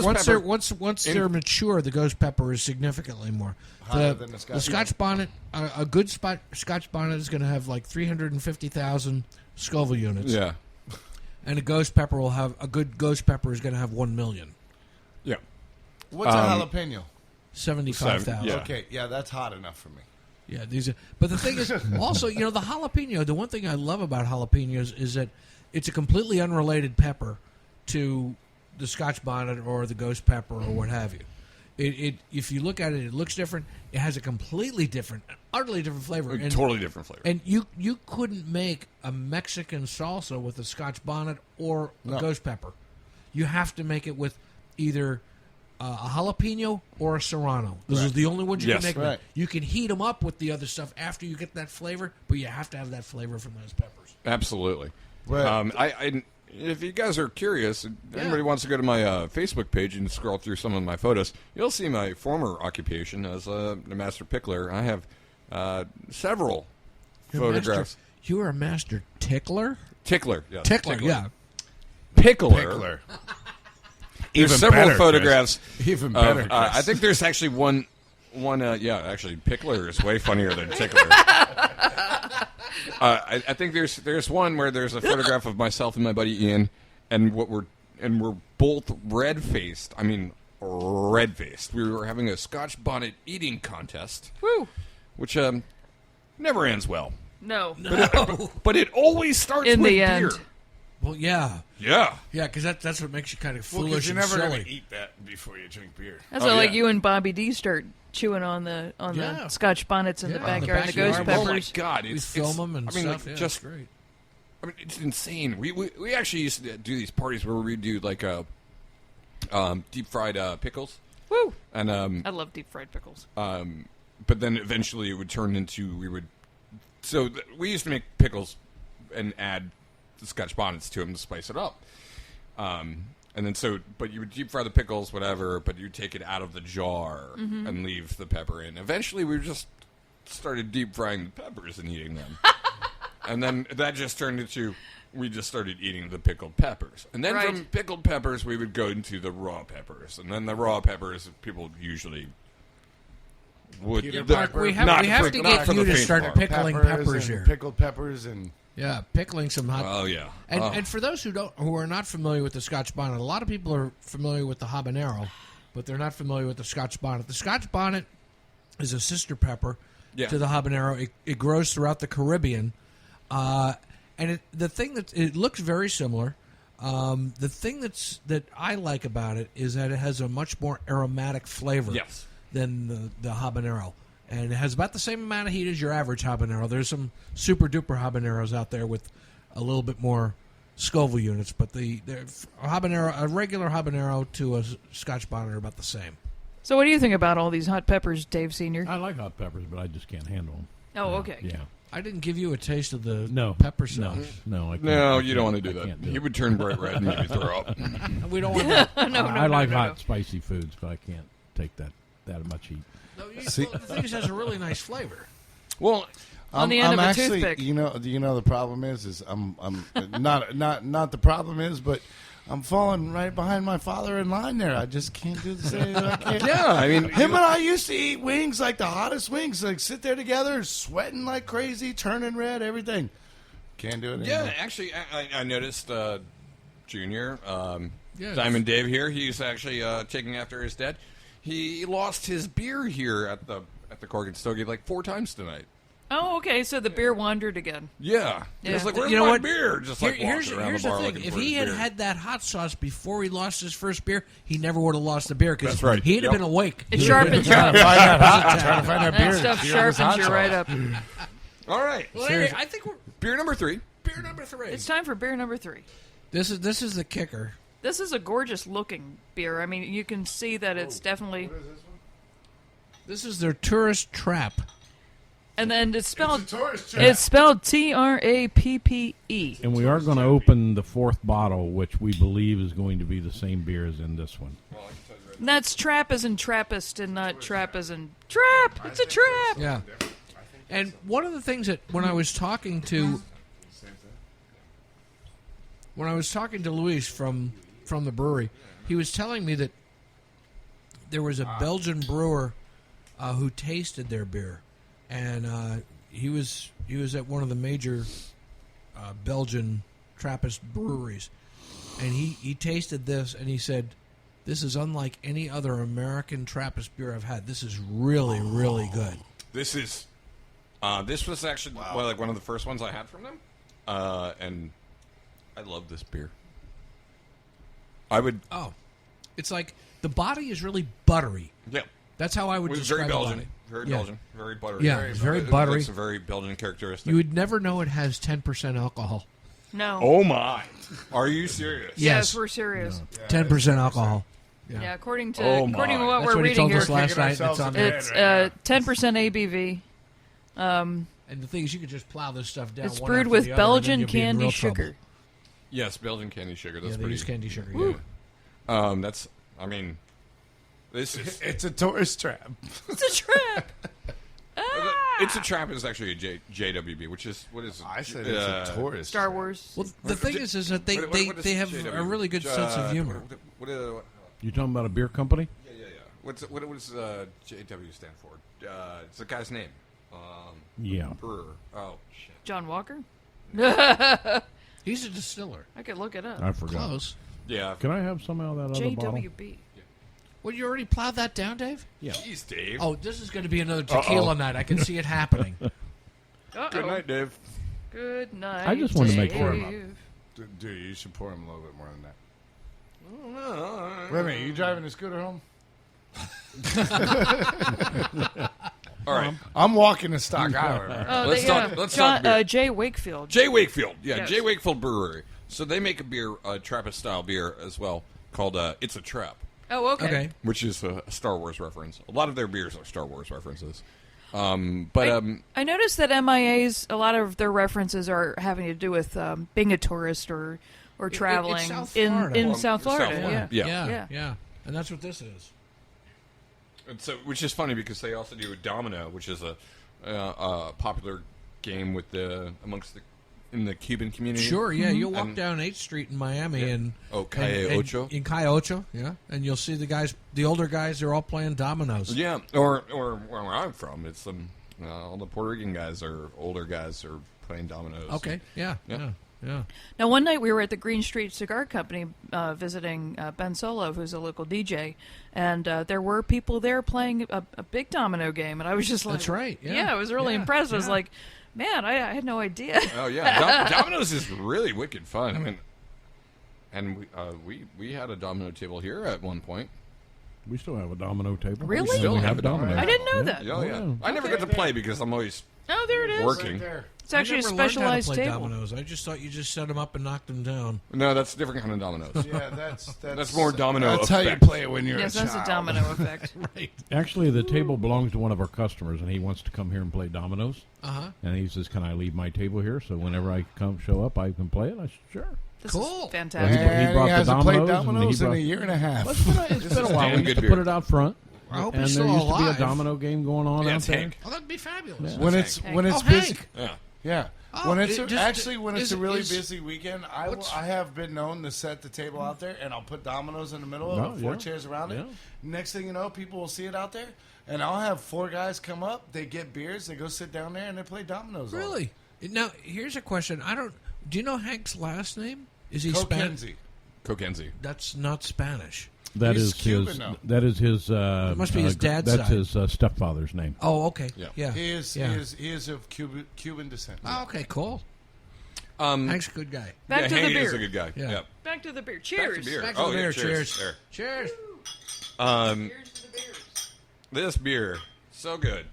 once they're mature, the ghost pepper is significantly more. The Scotch bonnet, a good Scotch bonnet is going to have like 350,000 Scoville units. Yeah. And a good ghost pepper is going to have 1 million. Yeah. What's a jalapeno? 75,000. Yeah. Okay, yeah, that's hot enough for me. Yeah, but the thing is, also, the jalapeno. The one thing I love about jalapenos is that it's a completely unrelated pepper to the Scotch bonnet or the ghost pepper or what have you. If you look at it, it looks different. It has a completely different, utterly different flavor. Totally different flavor. And you couldn't make a Mexican salsa with a Scotch bonnet or a ghost pepper. You have to make it with either a jalapeno or a serrano. Those are the only ones you can make. Right. You can heat them up with the other stuff after you get that flavor, but you have to have that flavor from those peppers. Absolutely. Right. If you guys are curious, anybody wants to go to my Facebook page and scroll through some of my photos, you'll see my former occupation as a master pickler. I have several photographs. You were a master tickler? Tickler, yes. Tickler, yeah. Pickler. There's Even several better, photographs. Chris. Even better. Chris. I think there's actually one. Actually, Pickler is way funnier than Tickler. I think there's one where there's a photograph of myself and my buddy Ian, and we're both red faced. I mean, red faced. We were having a Scotch bonnet eating contest. Woo! Which never ends well. No. But it always starts In with the beer. end. Well, yeah. Yeah. Yeah, because that's what makes you kind of Well, 'cause foolish you're and never silly. going to eat that before you drink beer. That's Oh, why, like yeah. you and Bobby D start chewing on the Scotch bonnets in the backyard, and the ghost backyard. Oh my peppers. God! We film them and stuff. Like, Yeah, it's great. I mean, it's insane. We actually used to do these parties where we do like deep fried pickles. Woo! And I love deep fried pickles. but then eventually it would turn into we used to make pickles and add the Scotch bonnets to them to spice it up. And then but you would deep fry the pickles, whatever, but you take it out of the jar and leave the pepper in. Eventually we just started deep frying the peppers and eating them. And then that just turned into, we just started eating the pickled peppers. And then from pickled peppers, we would go into the raw peppers. And then the raw peppers, people usually would. We have to get you to start pickling peppers here. Pickled peppers and... Yeah, pickling some hot. Oh, yeah. And for those who are not familiar with the Scotch bonnet, a lot of people are familiar with the habanero, but they're not familiar with the Scotch bonnet. The Scotch bonnet is a sister pepper to the habanero. It grows throughout the Caribbean. And the thing that it looks very similar. The thing that I like about it is that it has a much more aromatic flavor than the habanero, and it has about the same amount of heat as your average habanero. There's some super duper habaneros out there with a little bit more Scoville units, but the habanero, a regular habanero to a Scotch bonnet are about the same. So, what do you think about all these hot peppers, Dave Senior? I like hot peppers, but I just can't handle them. Oh, okay. Yeah. I didn't give you a taste of the pepper sauce. No, I can't. No, you don't want to do that. He would turn bright red and maybe throw up. We don't want that. I like hot, spicy foods, but I can't take that much heat. No, the thing is, it has a really nice flavor. Well, on the end of a actually, toothpick. you know, the problem is I'm not the problem is, but I'm falling right behind my father in line there. I just can't do the same. I can't. Yeah, I mean, him and I used to eat wings, like the hottest wings, like sit there together, sweating like crazy, turning red, everything. Can't do it anymore. Yeah, actually, I noticed Junior, Diamond Dave here. He's actually taking after his dad. He lost his beer here at the Cork and Stogie like 4 times tonight. Oh, okay. So the beer wandered again. Yeah. Yeah. It's like, where's You know my what? beer? Just like Here's walking around the the bar thing. looking If for he his had beer. had that hot sauce before he lost his first beer, he never would have lost the beer because That's right. he'd have Yep. been awake. It sharpens you Trying up. to find that That beer. stuff See what was sharpens hot you right sauce. up. All right. Well, anyway, I think we're Beer number 3. beer number 3. It's time for beer number 3. This is the kicker. This is a gorgeous looking beer. I mean, you can see that it's definitely. This is their tourist trap. And then it's spelled. It's a tourist trap. It's spelled TRAPPE. And we are going to open the 4th bottle, which we believe is going to be the same beer as in this one. And that's trap as in Trappist and not trap as in trap. It's a trap. Yeah. And one of the things that when I was talking to Luis from the brewery, he was telling me that there was a Belgian brewer who tasted their beer, and he was at one of the major Belgian Trappist breweries, and he tasted this and he said, "This is unlike any other American Trappist beer I've had. This is really, really good." This was actually like one of the first ones I had from them, and I love this beer. I would. Oh, it's like the body is really buttery. Yeah. That's how I would describe very Belgian. the body. Very Yeah. Belgian. Very buttery. Yeah, it's very buttery. It's a very Belgian characteristic. You would never know it has 10% alcohol. No. Oh, my. Are you serious? Yes. Yes, we're serious. 10% alcohol. Yeah, according to Oh, according to my. what That's we're what he reading told here, us last night. ourselves It's on in there. bed. it's 10% ABV. And the thing is, you could just plow this stuff down. It's one brewed after with the other, and then Belgian you'll be in candy real sugar. trouble. Yes, Belgian candy sugar. That's Yeah, they pretty. use candy sugar. Woo. Yeah. That's. I mean, this is. It's a tourist trap. It's a trap. It's a Trap is actually a JWB, which is what is? I said it's a tourist. Star trap. Wars. Well, the thing is that they they have a really good sense of humor. What You talking about a beer company? yeah. What does JW stand for? It's the guy's name. Yeah. Brewer. Oh shit. John Walker. He's a distiller. I could look it up. I forgot. Close. Yeah. Can I have some out of that other bottle? JWB. Well, you already plowed that down, Dave? Yeah. Jeez, Dave. Oh, this is going to be another tequila night. I can see it happening. Uh-oh. Good night, Dave. Good night. I just wanted to make Dave. sure. Dude, you should pour him a little bit more than that. Wait a minute, you driving the scooter home? All right. I'm walking the stock highway. Oh, Let's they, talk- let's John, talk beer. Jay Wakefield. Jay Wakefield. Yeah, Yes. Jay Wakefield Brewery. So they make a beer, a Trappist-style beer as well, called It's a Trap, Oh, okay. Okay. which is a Star Wars reference. A lot of their beers are Star Wars references. I noticed that MIA's, a lot of their references are having to do with being a tourist or traveling South in Florida. South Florida. Florida. Yeah. Yeah. Yeah. And that's what this is. And so, which is funny because they also do Domino, which is a popular game with in the Cuban community. Sure, yeah. You'll walk And- down 8th Street in Miami and Calle and- Ocho. in Calle Ocho, yeah, and you'll see the older guys. They're all playing dominoes. Yeah, or where I'm from, it's all the Puerto Rican guys or older guys are playing dominoes. Okay, yeah. Now, one night we were at the Green Street Cigar Company visiting Ben Solo, who's a local DJ, and there were people there playing a big domino game, and I was just like, That's right, yeah. Yeah, I was really Yeah, impressed. I was yeah. like, man, I had no idea. Oh yeah, dominoes is really wicked fun. I mean, and we had a domino table here at one point. We still have a domino table. Really? We Still have a dominoes. I didn't know that. Oh yeah, I never Okay. get to play because I'm always Oh, there it is. working. It's actually a I never learned how to specialized play table. dominoes. I just thought you just set them up and knocked them down. No, that's a different kind of dominoes. Yeah, that's more domino That's how you effect. play it when you're Yes, a that's child. a domino effect. Right. Actually, the table belongs to one of our customers, and he wants to come here and play dominoes. Uh-huh. And he says, "Can I leave my table here so whenever I show up, I can play it?" I said, "Sure." This Cool. is Well, fantastic. And He brought he the hasn't played dominoes, and dominoes he in brought- a year and a half. It's been a while. damn We good used to beer. put it out front. I hope And he's there still used to be alive. a domino game going on Yeah, out it's there. Hank. Oh, that'd be fabulous. when it's Hank. when it's Oh, busy. Hank. Yeah. Yeah. Oh, when it's it just- actually when it's is- a really is- busy weekend, what's- I have been known to set the table out there and I'll put dominoes in the middle of No, it, 4 yeah. chairs around it. Yeah. Next thing you know, people will see it out there, and I'll have 4 guys come up. They get beers, they go sit down there, and they play dominoes. all Really? Now, here's a question. Do you know Hank's last name? Is he day. Spanish? Kokenzie. Kokenzie. That's not Spanish. That He's is Cuban his. now. That is his. It must be his dad's That's side. his stepfather's name. Oh, okay. Yeah. Yeah. He is Yeah. he is of Cuban descent. Oh, okay, cool. Um, Hank's a good guy. Back yeah, to Hank the beer. is a good guy. Yeah. Yeah. Back to the beer. Back Cheers. to beer. Back to Oh, the beer. yeah, Cheers. There. Cheers. Cheers to the beers. This beer, so good.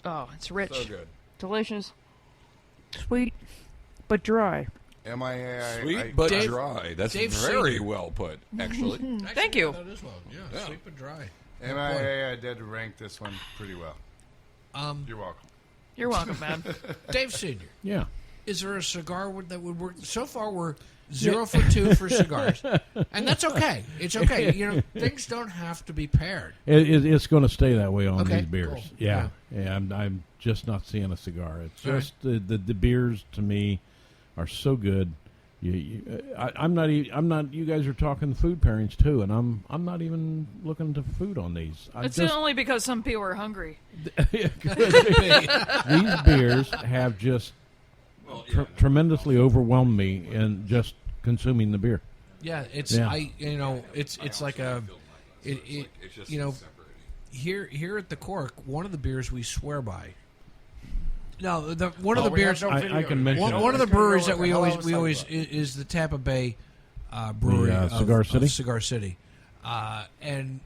Oh, it's rich. So good. Delicious. Sweet, but dry. MIA. Sweet but Dave- dry. That's Dave very Senior. well put, actually. Actually, Thank you. That is well. Yeah, Yeah. sweet but dry. MIA, I did rank this one pretty well. You're welcome. You're welcome, man. Dave Senior, Yeah. is there a cigar that would work? So far, we're 0 for 2 for cigars, and that's okay. It's okay. You know, things don't have to be paired. It's going to stay that way on Okay, these beers. cool. Yeah. I'm just not seeing a cigar. It's All right. just the beers to me are so good. I'm not. I'm not. You guys are talking food pairings too, and I'm not even looking to food on these. It's only because some people are hungry. These beers have just tremendously overwhelmed me in just consuming the beer. Yeah, it's it's like here at the Cork, one of the beers we swear by. No, one of the beers I can mention one of the breweries that we always is the Tampa Bay brewery, Cigar City. Cigar City, and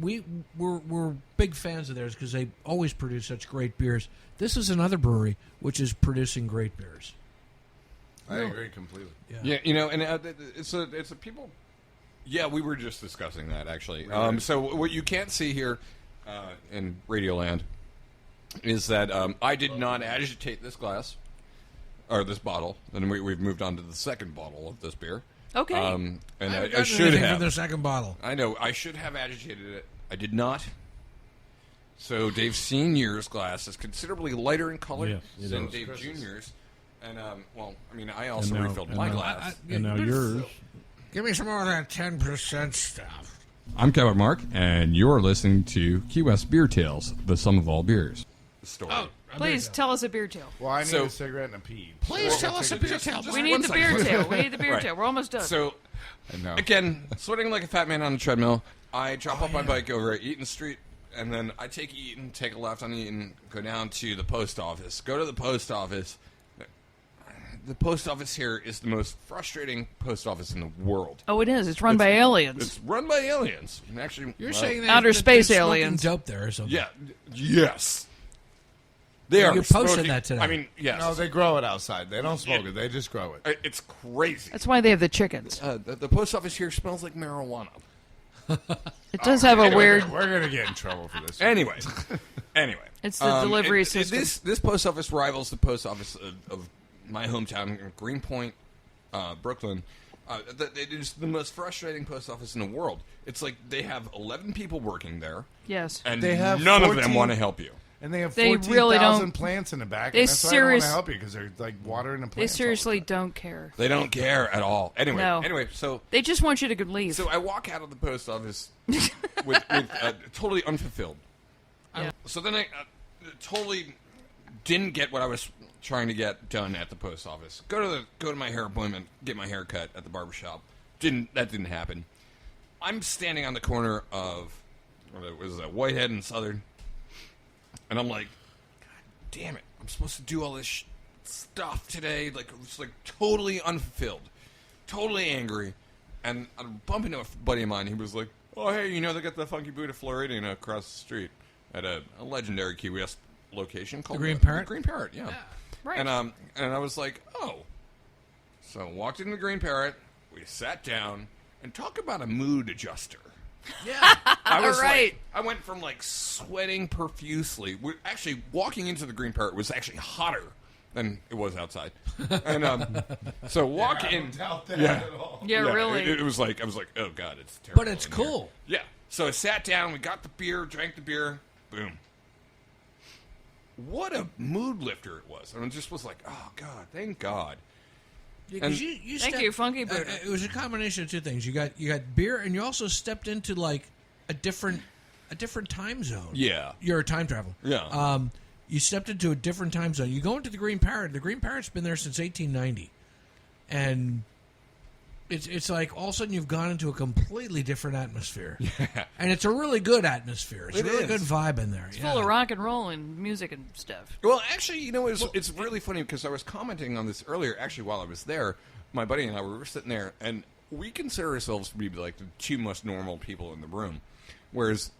we're big fans of theirs because they always produce such great beers. This is another brewery which is producing great beers. I agree completely. Yeah, and it's a people. Yeah, we were just discussing that actually. So what you can't see here in Radioland is that I did not agitate this glass or this bottle, and we've moved on to the second bottle of this beer. Okay, and I should have for the second bottle. I know I should have agitated it. I did not. So Dave Senior's glass is considerably lighter in color than Dave Junior's, and I also refilled my glass. And now yours. Give me some more of that 10% stuff. I'm Kevin Mark, and you're listening to Key West Beer Tales, the sum of all beers. Story. Please tell us a beer tale. Well, I need a cigarette and a pee. Please tell us a beer tale. We need the beer tale. We need the beer tale. We're almost done. So, again, sweating like a fat man on a treadmill, I drop off my bike over at Eaton Street, and then I take Eaton, take a left on Eaton, go down to the post office. Go to the post office. The post office here is the most frustrating post office in the world. Oh, it is. It's run by aliens. It's run by aliens. And actually, You're saying that outer space they're aliens. dope there or something? Yeah. Yes. They are. You posted smoking, that today. I mean, yes. No, they grow it outside. They don't smoke it. They just grow it. It's crazy. That's why they have the chickens. The post office here smells like marijuana. It does have a weird. We're gonna get in trouble for this. Anyway, it's the delivery system. This post office rivals the post office of my hometown, Greenpoint, Brooklyn. It is the most frustrating post office in the world. It's like they have 11 people working there. Yes, and they have none 14, of them want to help you. And they have They 14,000 really don't- plants in the back. They And that's why I don't want to serious- help you because they're like watering the plants. they seriously don't care. They don't care at all. Anyway, No. so They just want you to leave. So I walk out of the post office with totally unfulfilled. Yeah. So then I totally didn't get what I was trying to get done at the post office. Go to my hair appointment, get my hair cut at the barbershop. That didn't happen. I'm standing on the corner of Whitehead and Southern, and I'm like, God damn it! I'm supposed to do all this stuff today. Like it's like totally unfulfilled, totally angry, and I'm bumping into a buddy of mine. He was like, "Oh hey, they got the Funky Buddha Floridian across the street at a legendary Key West location called The Green Parrot? The Green Parrot, yeah. Right. And I was like, oh. So I walked into the Green Parrot. We sat down and talk about a mood adjuster. Yeah. I was right. I went from sweating profusely. Actually, walking into the Green Parrot was actually hotter than it was outside. And so walk in. I don't doubt that at all. Yeah, really. It was like I was like, oh god, it's terrible. But it's in here. cool. Yeah. So I sat down. We got the beer, drank the beer. Boom. What a mood lifter it was. I mean, it just was like, oh god, thank God. Yeah, And- 'cause you Thank stepped- you, Funky Buddha. It was a combination of two things. You got beer, and you also stepped into a different time zone. Yeah. You're a time traveler. Yeah. You stepped into a different time zone. You go into the Green Parrot. The Green Parrot's been there since 1890, and it's like all of a sudden you've gone into a completely different atmosphere. Yeah. And it's a really good atmosphere. It's a really good vibe in there. It's full of rock and roll and music and stuff. Well, actually, it's really funny because I was commenting on this earlier. Actually, while I was there, my buddy and I were sitting there, and we consider ourselves to be the two most normal people in the room, whereas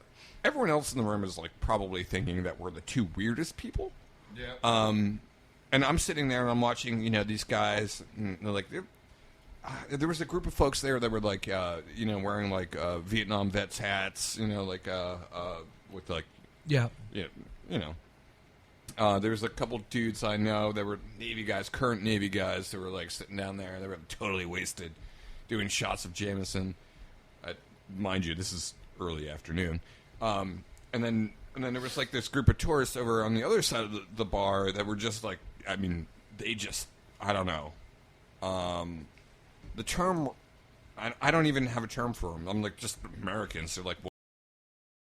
everyone else in the room is probably thinking that we're the two weirdest people. Yeah. And I'm sitting there and I'm watching, these guys, and they're there was a group of folks there that were wearing Vietnam vets hats, with Yeah. there was a couple dudes I know that were Navy guys, current Navy guys, that were sitting down there. They were totally wasted, doing shots of Jameson. Mind you, this is early afternoon. And then there was this group of tourists over on the other side of the bar that were just I don't know. the term. I don't even have a term for them. I'm like just Americans. They're like,